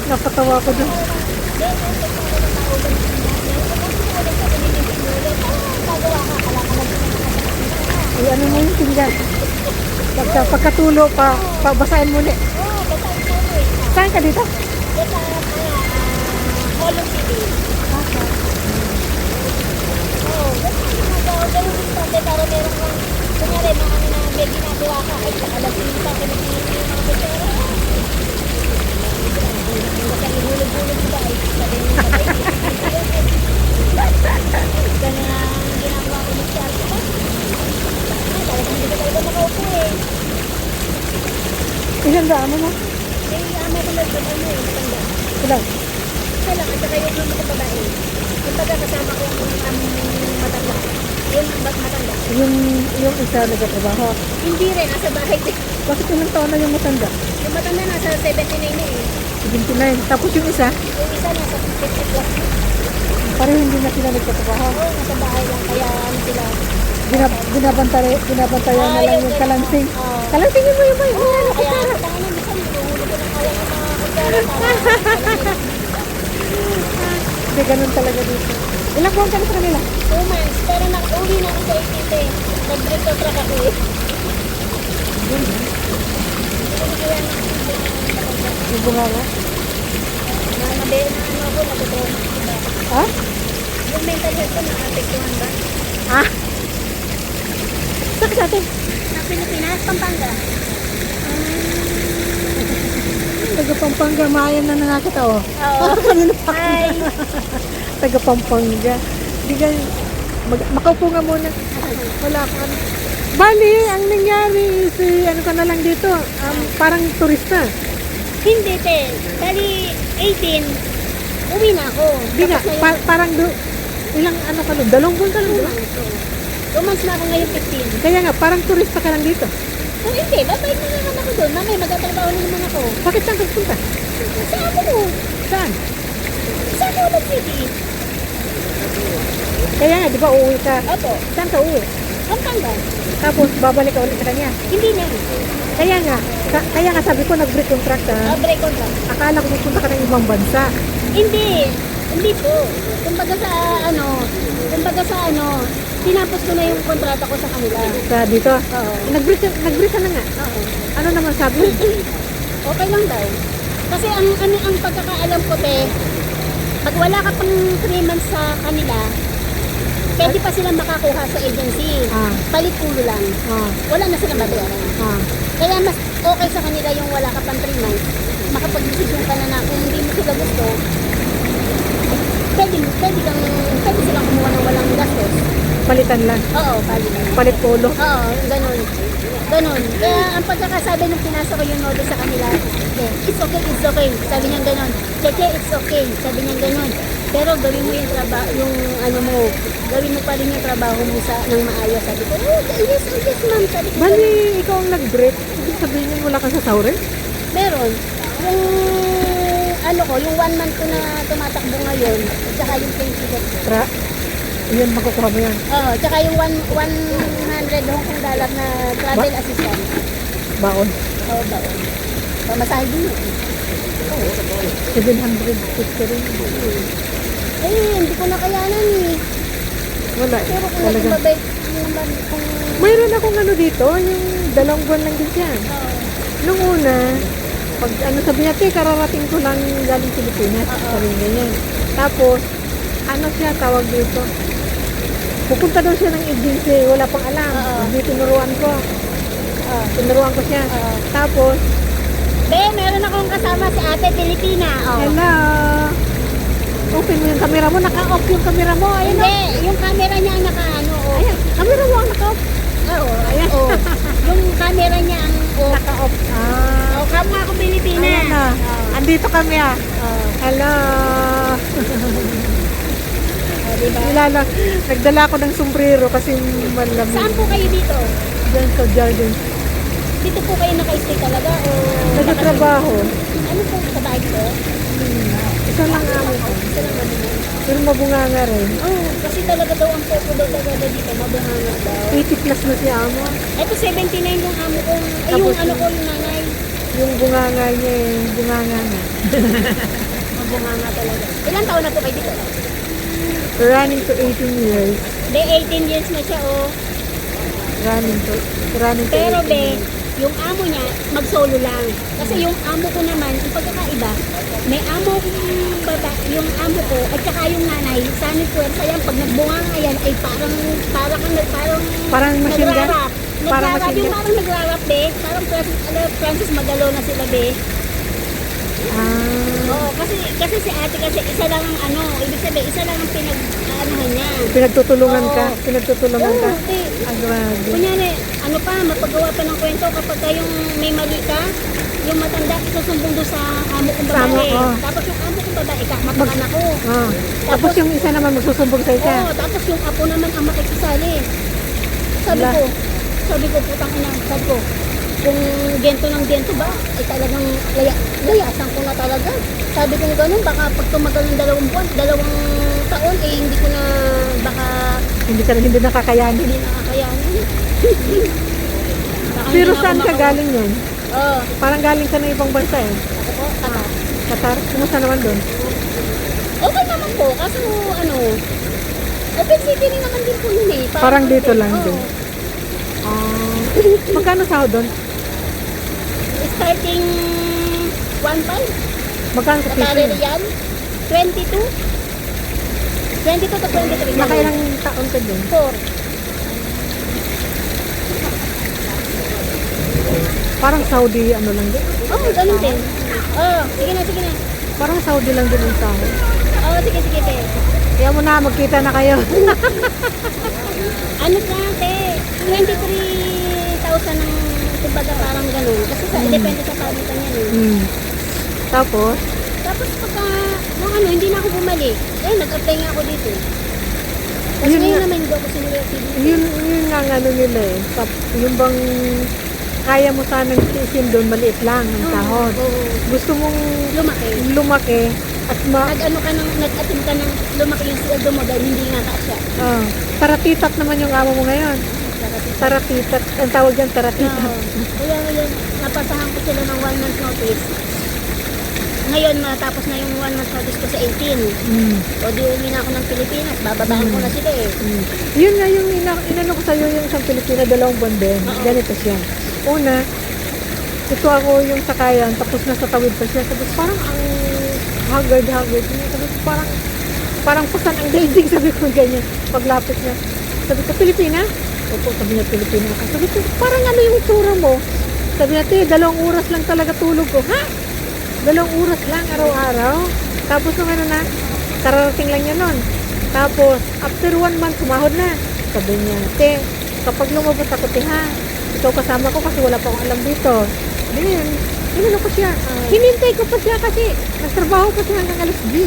Napatawa ko dun. Ay, ano mo yung pinggan? Pagkatulo, basahin mo ulit. Saan ka dito? Column City. Oo, pero meron kang, kunyari, na may ginagawa ka, ay, nakalagin pa, pinagpili yung mga pera. Hulog-hulog ba, ay, sabi mo sa baby. Ganyan ang ginagawa ko ng charge ko. Talagang hindi ka talaga makaupo eh. Ilan daan mo? Ama ko lang ano eh, matanda. Ilan? Isa lang, at saka yung mga babae. Yung baga kasama ko yung matanda. Yung matanda. Yung isa nagkatrabaho. Hindi rin, nasa bahay din. Bakit ilang taon na yung matanda? Yung matanda nasa 79 na eh. 79. Tapos yung isa, Yung isa nasa 50 plus. pareho hindi na sila nagkatrabaho. Oo, nasa bahay lang. Kaya ano sila. Binabantayan na lang yung kalansing. Kalansingin mo yung may Oo, kaya tangan na, minsan, nahulog ko ng kaya ng mga kutsara. Hindi, ganun talaga dito. Ilang buwan ka na sa kanila? 2 months. Pero uwi na ako sa Iquique. Nag-retrocrack ako eh. Hindi ko na kaya Yung bunganga? na ano ko, natutrauma. Ha? Yung mental health ko na-apektuhan ba? Ah? Saan ka sa atin? Sa Pilipinas, Pampanga. Taga Pampanga, mayan na nakakita oh. Oo. Kanina pa. Hi. Taga Pampanga. Hindi ka, makaupo nga muna. Wala ka ano. Bali, ang nangyari is, ano ka na lang dito, parang turista. Hindi, te. Bali, 18, uwi na ako. Hindi nga, Tapos ngayon, parang ilang ano ka lang, 2 buwan ka lang doon. 2 months na ako ngayon, 15. Kaya nga, parang turista ka lang dito. Oh, hindi, babalik na naman ako doon. Mamaya, magtatrabaho na naman ako. Bakit saan ka pupunta? Sa ako mo. Saan? Sa Colon City. Kaya nga, di ba uuwi ka? Opo. Saan ka uuwi? Pampanga. Tapos babalik ka ulit sa kanya. Hindi na. Kaya nga sabi ko nag-break contract ha. Break contract. Akala ko pupunta ka ng ibang bansa. Hindi. Hindi po. Kumbaga sa ano, tinapos ko na yung kontrata ko sa kanila. Sa dito. Oo. Nag-break ka na nga. Oo. Ano naman sabi mo? Okay lang daw. Kasi ang pagkakaalam ko, te, pag wala ka pang 3 months sa kanila, pwede pa silang makakuha sa agency. Ah. Palit ulo lang. Ah, Wala na silang babayaran. ah. Kaya mas okay sa kanila yung wala ka pang 3 months. Makapag-decision ka na kung hindi mo sila gusto, pwede silang kumuha ng walang gastos. Palitan lang. Oo, palit. Palit polo. Oo, ganun. Ganun. Kaya ang pagkakasabi nung pinasa ko yung notice sa kanila, it's okay, it's okay. Sabi niya ganun. Cheche, it's okay. Sabi niya ganun. Pero gawin mo yung trabaho, yung ano mo, gawin mo pa rin yung trabaho mo ng maayos. Sabi ko, oh, yes, ma'am. Sabi ko, Bali, ikaw ang nag-break. Ibig sabihin yun, wala ka sa sahuri? meron. Yung ano ko, yung 1 month ko na tumatakbo ngayon, at saka yung 20 ko. Yun, makukuha mo yan. Oo, tsaka yung 100 Hong Kong dollar na travel assistant. Baon. Oo, ba? Pamasahe din yun. 750 rin. Hindi ko na kayanan eh. Wala eh. Pero kung Talaga. naging mabait naman kung... Mayroon akong ano dito, yung 2 buwan lang din yan. Nung una, pag ano sabi niya, kararating ko lang galing Pilipinas. Sabi niya ganyan. Tapos, ano siya tawag dito? Pupunta daw siya ng agency, wala pang alam. Hindi tinuruan ko. Tinuruan ko siya. Tapos, Be, meron akong kasama si Ate Pilipina. Oh. hello. Open mo yung camera mo, naka-off yung camera mo. Ayun o. Hindi, yung camera niya ang nakaano. Oh. Ayan, camera mo ang naka-off. Oo, Ayan. oh. Yung camera niya ang off. Naka-off. Oh, kamukha ako Pilipina. Ayan na. Andito kami ah. Oh. Hello. Diba? Nagdala ako ng sombrero kasi malamig. Saan po kayo dito? Diyan sa Jordan. Dito po kayo naka-stay talaga o... Nagtatrabaho. Ano po sa bahay ko? Isa lang amo ko. Isa lang ano. Pero mabunganga rin. Oh, kasi talaga daw ang popo daw talaga dito. Mabunganga daw. 80 plus na si amo. Ito 79 yung amo ko. Eh, Tapos yung ano ko, yung nanay. Yung bunganga niya eh. Bunganga na. Mabunganga talaga. Ilang taon na po kayo dito? Running to 18 years. Be, 18 years na siya, oh. Running to Pero 18 be, years. yung amo niya, mag-solo lang. Kasi yung amo ko naman, yung pagkakaiba, may amo yung amo ko, at saka yung nanay, sana puwersa yan, pag nagbunga nga yan, ay Parang machine gun? nagrarap. Parang Nagrarap, machine yung gun? parang nagrarap, be. Parang Francis Magalo na sila, be. Oo, kasi si ate kasi isa lang ang ano, ibig sabihin, isa lang ang pinag-aanohan niya. Pinagtutulungan ka? Oo. Pinagtutulungan ka? Oo, eh. Ang grabe. Kunyari, ano pa, mapagawa pa ng kwento kapag yung may mali ka, yung matanda, susumbong doon sa amo kong Sa amo, babae. oo. Tapos yung amo kong babae, kakmapakan ako. Ah. Tapos yung isa naman magsusumbong sa isa. Oo, tapos yung apo naman ang makikisali. Sabi Wala. ko, putang ina, sabi ko, kung gento ng gento ba, ay talagang layasan ko na talaga. Sabi ko gano'n, baka pag tumagal ng 2 buwan, 2 taon, eh hindi ko na, baka Hindi nakakayanin. hindi nakakayanin. Baka Pero hindi na ako saan ka makawa- galing yun? Oo, Parang galing ka ng ibang bansa eh. ako po, tama. Qatar? Kumusta naman doon? Okay naman po, kaso ano, open city rin naman din po yun eh. Parang dito lang oo. din. Magkano sahod doon? Starting 1.5. Magkano sa Sa piso? salary yan, 22. 22 to 23. Nakailang taon ka doon? 4. Parang Saudi ano lang din. Oh, ganun din. Oh, sige na, sige na. Parang Saudi lang din ang sahod. Oh, sige, sige, te. Kaya mo na, magkita na kayo. Ano na, te? 23,000 ang kumbaga parang ganun. Kasi sa, depende sa pagitan yan eh. Hmm. Tapos, Tapos pagka, nung ano, hindi na ako bumalik. Eh, nag-apply nga ako dito. Tapos Yun ngayon nga. naman, hindi ako sinuwerte dito. yun nga ang ano nila eh. Yung bang kaya mo sanang tiisin doon, maliit lang ang sahod. Oo. Gusto mong Lumaki. lumaki at Nag-ano ka nang, nag-attend ka ng lumaki yung sweldo mo dahil hindi nga kasya. taratitat naman yung amo mo ngayon. Taratitat. Ang tawag dyan, taratitat. Kaya ngayon, napasahan ko sila ng 1 month notice. Ngayon, matapos na yung 1 month notice ko sa 18. Mm. O di uwi na ako ng Pilipinas, bababaan ko na sila eh. Mm. Yun nga yung inano ko sa'yo yung isang Pilipina, 2 buwan din. Oo. Ganito siya. Una, ito ako yung sakayan, tapos nasa tawid pa siya. Tapos parang ang haggard. Tapos parang pusan ang dating, sabi ko ganyan. Paglapit niya. Sabi ko, Pilipina? Opo, sabi niya, Pilipina ako. Sabi ko, parang ano yung itsura mo? Sabi niya, 2 oras lang talaga tulog ko. Ha? 2 oras lang araw-araw. Tapos nung ano na, kararating lang niya nun. Tapos, after 1 month, sumahod na. Sabi niya, te, kapag lumabas ako, te ha, ikaw kasama ko kasi wala pa akong alam dito. Ganyan, hinano ko siya. Hinintay ko pa siya kasi nagtrabaho pa siya hanggang alas 10.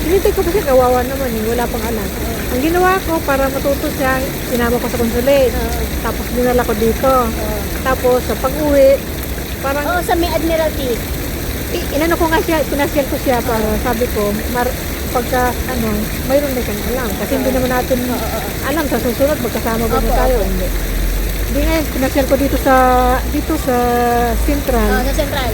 Hinintay ko pa siya, kawawa naman eh, wala pang alam. Ang ginawa ko para matuto siya, sinama ko sa consulate. Tapos dinala ko dito. Tapos sa pag-uwi, parang Oo, sa may Admiralty. inano ko nga siya, pinasyal ko siya para sabi ko, pagka ano, mayroon na siyang alam. Kasi hindi naman natin alam sa susunod, magkasama ba na Opo, tayo. opo. Hindi. Hindi nga, pinasyal ko dito sa Central. Sa Central.